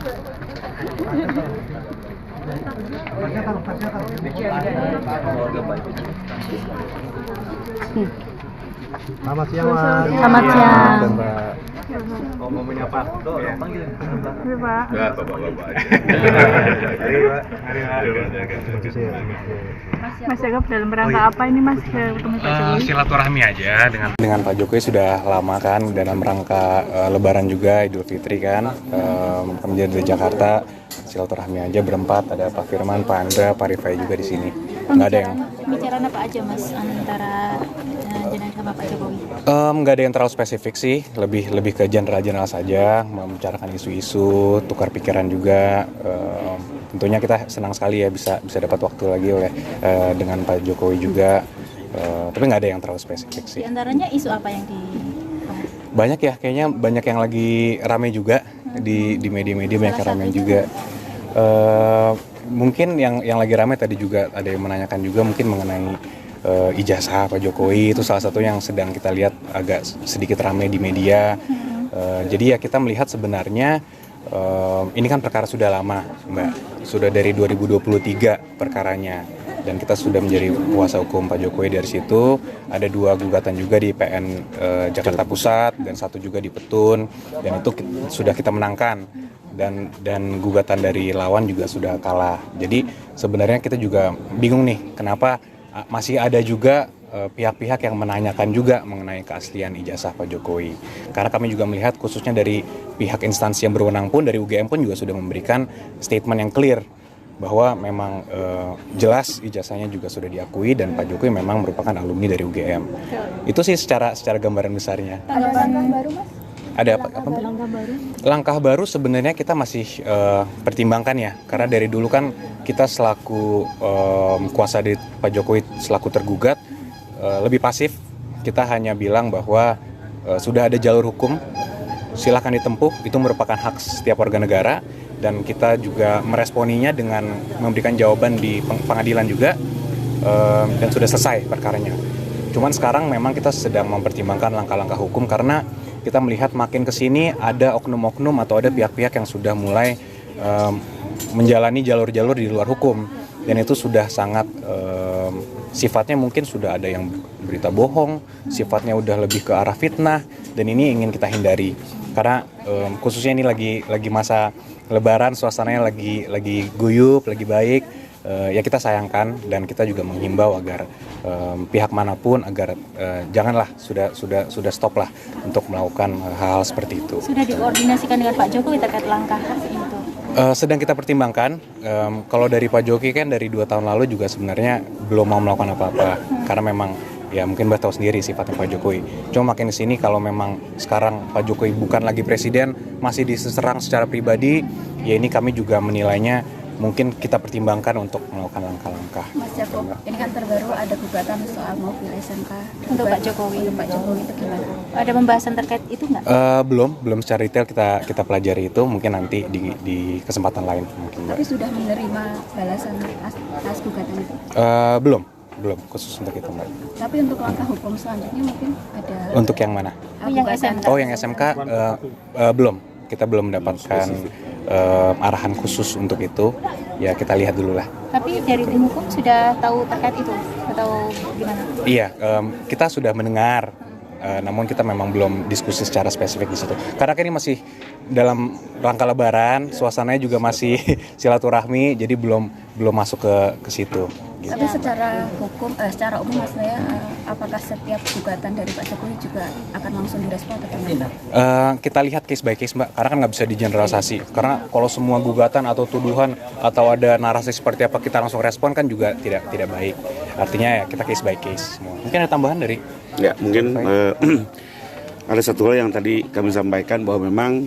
Selamat siang, Mas. Selamat siang. Mbak. Ngomongnya Pak, ya panggil. Iya, Pak. Ya, bapak-bapak aja. Mari, Pak. Mas Jagop dalam rangka apa ini Mas ketemu Pak Jokowi? Silaturahmi aja dengan Pak Jokowi sudah lama kan dalam rangka Lebaran juga Idul Fitri kan. Kami dari Jakarta silaturahmi aja berempat, ada Pak Firman, Pak Andra, Pak Rifai juga di sini. Nggak ada yang Pembicaraan apa aja Mas antara Jenderal sama Pak Jokowi? nggak ada yang terlalu spesifik sih, lebih ke general saja, membicarakan isu-isu, tukar pikiran juga. Tentunya kita senang sekali ya bisa dapat waktu lagi dengan Pak Jokowi juga. Tapi nggak ada yang terlalu spesifik sih. Di antaranya isu apa yang dibahas? Banyak ya, kayaknya banyak yang lagi rame juga di media-media, banyak yang rame juga. Mungkin yang lagi rame tadi juga ada yang menanyakan juga mungkin mengenai ijazah Pak Jokowi, itu salah satu yang sedang kita lihat agak sedikit rame di media. Jadi ya kita melihat sebenarnya ini kan perkara sudah lama, Mbak. Sudah dari 2023 perkaranya. Dan kita sudah menjadi kuasa hukum Pak Jokowi dari situ. Ada 2 gugatan juga di PN Jakarta Pusat dan 1 juga di Petun. Dan itu sudah kita menangkan. Dan gugatan dari lawan juga sudah kalah. Jadi sebenarnya kita juga bingung nih kenapa masih ada juga pihak-pihak yang menanyakan juga mengenai keaslian ijazah Pak Jokowi. Karena kami juga melihat khususnya dari pihak instansi yang berwenang pun, dari UGM pun juga sudah memberikan statement yang clear bahwa memang jelas ijazahnya juga sudah diakui dan Pak Jokowi memang merupakan alumni dari UGM. Itu sih secara gambaran besarnya. Tanggapan baru Mas? Ada apa? Langkah baru? Langkah baru sebenarnya kita masih pertimbangkan ya, karena dari dulu kan kita selaku kuasa dari Pak Jokowi selaku tergugat lebih pasif. Kita hanya bilang bahwa sudah ada jalur hukum, silakan ditempuh, itu merupakan hak setiap warga negara, dan kita juga meresponinya dengan memberikan jawaban di pengadilan juga, dan sudah selesai perkaranya. Cuman sekarang memang kita sedang mempertimbangkan langkah-langkah hukum karena kita melihat makin kesini ada oknum-oknum atau ada pihak-pihak yang sudah mulai menjalani jalur-jalur di luar hukum, dan itu sudah sangat sifatnya mungkin sudah ada yang berita bohong, sifatnya udah lebih ke arah fitnah, dan ini ingin kita hindari karena khususnya ini lagi masa Lebaran, suasananya lagi guyup, lagi baik. Ya kita sayangkan dan kita juga menghimbau agar pihak manapun agar janganlah sudah stop lah untuk melakukan hal-hal seperti itu. Sudah dikoordinasikan dengan Pak Jokowi terkait langkah itu? Sedang kita pertimbangkan. Kalau dari Pak Jokowi kan dari 2 tahun lalu juga sebenarnya belum mau melakukan apa-apa karena memang ya mungkin Mbak tahu sendiri sifatnya Pak Jokowi. Cuma makin di sini kalau memang sekarang Pak Jokowi bukan lagi presiden, masih diserang secara pribadi, ya ini kami juga menilainya mungkin kita pertimbangkan untuk melakukan langkah-langkah. Mas Jakob, ini kan terbaru ada gugatan soal mobil SMK Untuk Pak Jokowi. Pak Jokowi itu gimana? Ada pembahasan terkait itu nggak? Belum secara detail kita pelajari itu, mungkin nanti di kesempatan lain mungkin, Mbak. Tapi sudah menerima balasan atas gugatan itu? Belum khusus untuk itu, Mbak. Tapi untuk langkah hukum selanjutnya mungkin ada. Untuk yang mana? Yang SMK. Oh, yang SMK belum. Kita belum mendapatkan arahan khusus untuk itu. Ya kita lihat dulu lah. Tapi dari tim hukum sudah tahu terkait itu atau gimana? Iya, kita sudah mendengar. Namun kita memang belum diskusi secara spesifik di situ. Karena kan ini masih dalam rangka Lebaran, suasananya juga masih silaturahmi, jadi belum masuk ke situ. Gitu. Tapi secara hukum, secara umum Mas Lea, apakah setiap gugatan dari Pak Jokowi juga akan langsung direspon atau bagaimana? Kita lihat case by case, Mbak, karena kan nggak bisa digeneralisasi. Karena kalau semua gugatan atau tuduhan atau ada narasi seperti apa kita langsung respon kan juga tidak baik. Artinya ya kita case by case semua. Mungkin ada tambahan dari? Ya, mungkin ada satu hal yang tadi kami sampaikan bahwa memang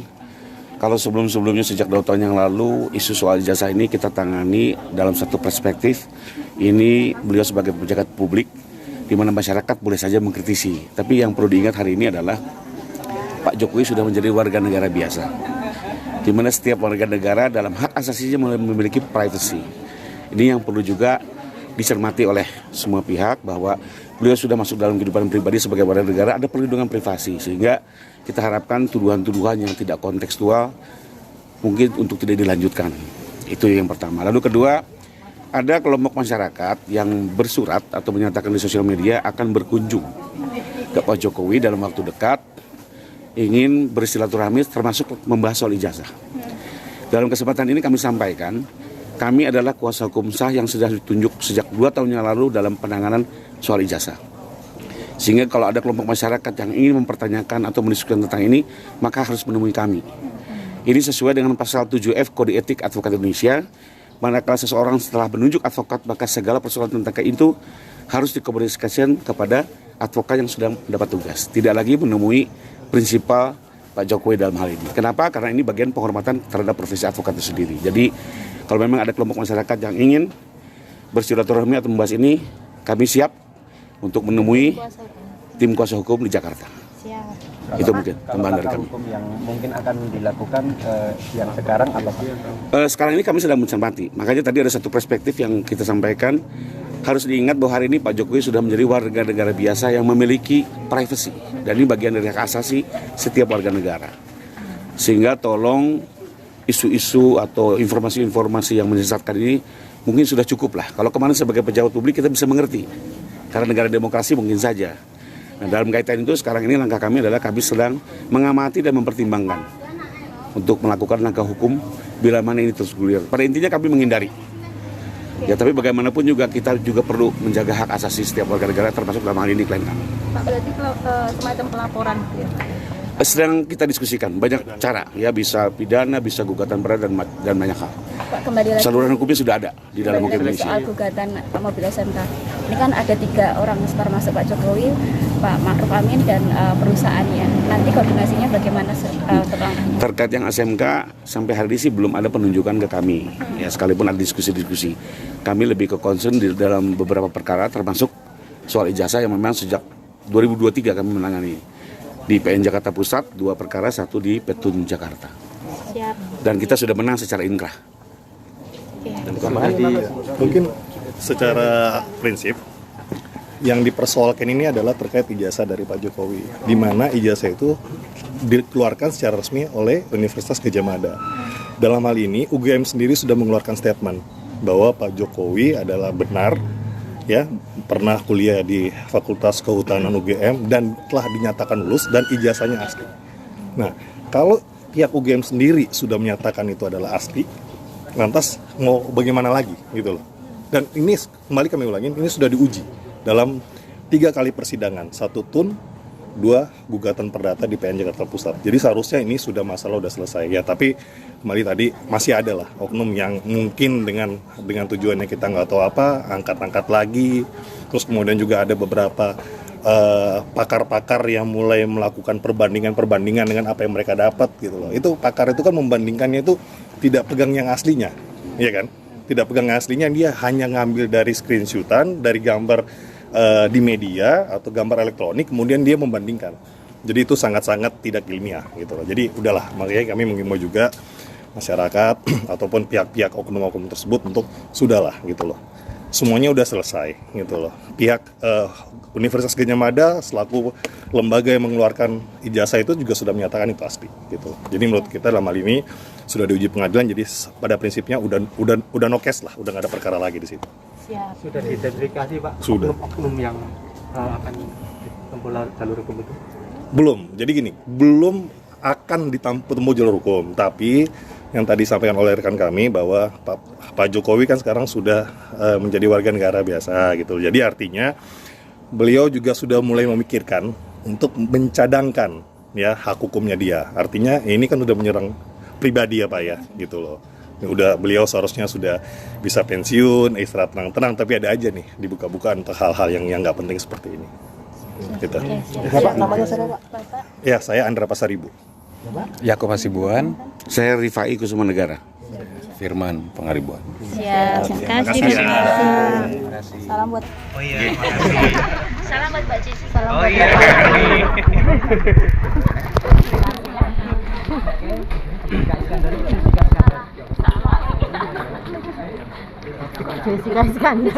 kalau sebelumnya sejak 2 tahun yang lalu isu soal ijazah ini kita tangani dalam satu perspektif. Ini beliau sebagai pejabat publik di mana masyarakat boleh saja mengkritisi. Tapi yang perlu diingat hari ini adalah Pak Jokowi sudah menjadi warga negara biasa. Di mana setiap warga negara dalam hak asasinya memiliki privacy. Ini yang perlu juga dicermati oleh semua pihak bahwa beliau sudah masuk dalam kehidupan pribadi sebagai warga negara, ada perlindungan privasi, sehingga kita harapkan tuduhan-tuduhan yang tidak kontekstual mungkin untuk tidak dilanjutkan. Itu yang pertama. Lalu kedua, ada kelompok masyarakat yang bersurat atau menyatakan di sosial media akan berkunjung ke Pak Jokowi dalam waktu dekat, ingin bersilaturahmi termasuk membahas soal ijazah. Dalam kesempatan ini kami sampaikan, kami adalah kuasa hukum sah yang sudah ditunjuk sejak 2 tahun yang lalu dalam penanganan soal ijazah. Sehingga kalau ada kelompok masyarakat yang ingin mempertanyakan atau mendiskusikan tentang ini, maka harus menemui kami. Ini sesuai dengan pasal 7F Kode Etik Advokat Indonesia, manakala seseorang setelah menunjuk advokat, maka segala persoalan tentang itu harus dikomunikasikan kepada advokat yang sudah mendapat tugas. Tidak lagi menemui prinsipal Pak Jokowi dalam hal ini. Kenapa? Karena ini bagian penghormatan terhadap profesi advokat itu sendiri. Jadi kalau memang ada kelompok masyarakat yang ingin bersilaturahmi atau membahas ini, kami siap untuk menemui tim kuasa hukum di Jakarta. Siap. Itu mungkin tambahan dari kami. Hukum yang mungkin akan dilakukan yang sekarang apa Pak? Sekarang ini kami sedang mencermati. Makanya tadi ada satu perspektif yang kita sampaikan. Harus diingat bahwa hari ini Pak Jokowi sudah menjadi warga negara biasa yang memiliki privasi. Dan ini bagian dari hak asasi setiap warga negara. Sehingga tolong isu-isu atau informasi-informasi yang menyesatkan ini mungkin sudah cukup lah. Kalau kemarin sebagai pejabat publik kita bisa mengerti. Karena negara demokrasi mungkin saja. Nah, dalam kaitan itu sekarang ini langkah kami adalah kami sedang mengamati dan mempertimbangkan untuk melakukan langkah hukum bila mana ini terus bergulir. Pada intinya kami menghindari. Ya, tapi bagaimanapun juga kita juga perlu menjaga hak asasi setiap warga negara termasuk dalam hal ini klien kami. Pak, berarti semacam pelaporan gitu ya? Sedang kita diskusikan banyak cara, ya bisa pidana, bisa gugatan berat dan banyak hal. Pak, kembali lagi. Saluran hukumnya sudah ada di dalam hukum Kembali lagi Indonesia. soal gugatan mobil SMK. Ini kan ada 3 orang termasuk Pak Jokowi, Pak Ma'ruf Amin dan perusahaannya. Nanti koordinasinya bagaimana untuk langkahnya? Terkait yang SMK sampai hari ini sih belum ada penunjukan ke kami. Ya, sekalipun ada diskusi-diskusi. Kami lebih ke concern di dalam beberapa perkara termasuk soal ijazah yang memang sejak 2023 kami menangani. Di PN Jakarta Pusat 2 perkara, 1 di Petun Jakarta. Siap. Dan kita sudah menang secara inkrah. Mungkin secara prinsip yang dipersoalkan ini adalah terkait ijazah dari Pak Jokowi, di mana ijazah itu dikeluarkan secara resmi oleh Universitas Gadjah Mada. Dalam hal ini UGM sendiri sudah mengeluarkan statement bahwa Pak Jokowi adalah benar ya pernah kuliah di Fakultas Kehutanan UGM dan telah dinyatakan lulus dan ijazahnya asli. Nah, kalau pihak UGM sendiri sudah menyatakan itu adalah asli, lantas mau bagaimana lagi gitu loh. Dan ini kembali kami ulangin, ini sudah diuji dalam 3 kali persidangan, 1 tun, 2 gugatan perdata di PN Jakarta Pusat. Jadi seharusnya ini sudah masalah sudah selesai ya, tapi kembali tadi masih ada lah oknum yang mungkin dengan tujuannya kita nggak tahu apa, angkat-angkat lagi. Terus kemudian juga ada beberapa pakar-pakar yang mulai melakukan perbandingan dengan apa yang mereka dapat gitu loh. Itu pakar itu kan membandingkannya itu tidak pegang yang aslinya, iya kan? Tidak pegang yang aslinya, dia hanya ngambil dari screenshotan, dari gambar di media atau gambar elektronik, kemudian dia membandingkan. Jadi itu sangat-sangat tidak ilmiah gitu loh. Jadi udahlah, makanya kami mengimbau juga masyarakat ataupun pihak-pihak oknum-oknum tersebut untuk sudahlah gitu loh. Semuanya udah selesai gitu loh. Pihak Universitas Gadjah Mada selaku lembaga yang mengeluarkan ijazah itu juga sudah menyatakan itu asli gitu. Jadi menurut kita dalam hal ini sudah diuji pengadilan, jadi pada prinsipnya udah no case lah, udah nggak ada perkara lagi di situ. Siap. Sudah diidentifikasi Pak Sudah. oknum yang akan ditempuh jalur hukum itu? Belum. Jadi gini, belum akan ditempuh jalur hukum, tapi yang tadi disampaikan oleh rekan kami bahwa Pak Jokowi kan sekarang sudah menjadi warga negara biasa gitu. Jadi artinya beliau juga sudah mulai memikirkan untuk mencadangkan ya hak hukumnya dia. Artinya ini kan udah menyerang pribadi ya Pak ya gitu loh. Udah beliau seharusnya sudah bisa pensiun, istirahat tenang-tenang, tapi ada aja nih dibuka-buka untuk hal-hal yang nggak penting seperti ini. Gitu. Ya Pak, namanya siapa Pak? Ya, saya Andra Pasaribu. Yakob Hasibuan, Saya Rifai Kusuma Negara. Firman Pangaribuan. Siap. Terima kasih. Salam buat Oh iya, makasih. Salam buat Mbak Cici. Salam Oh buat iya. Jessica Iskandar.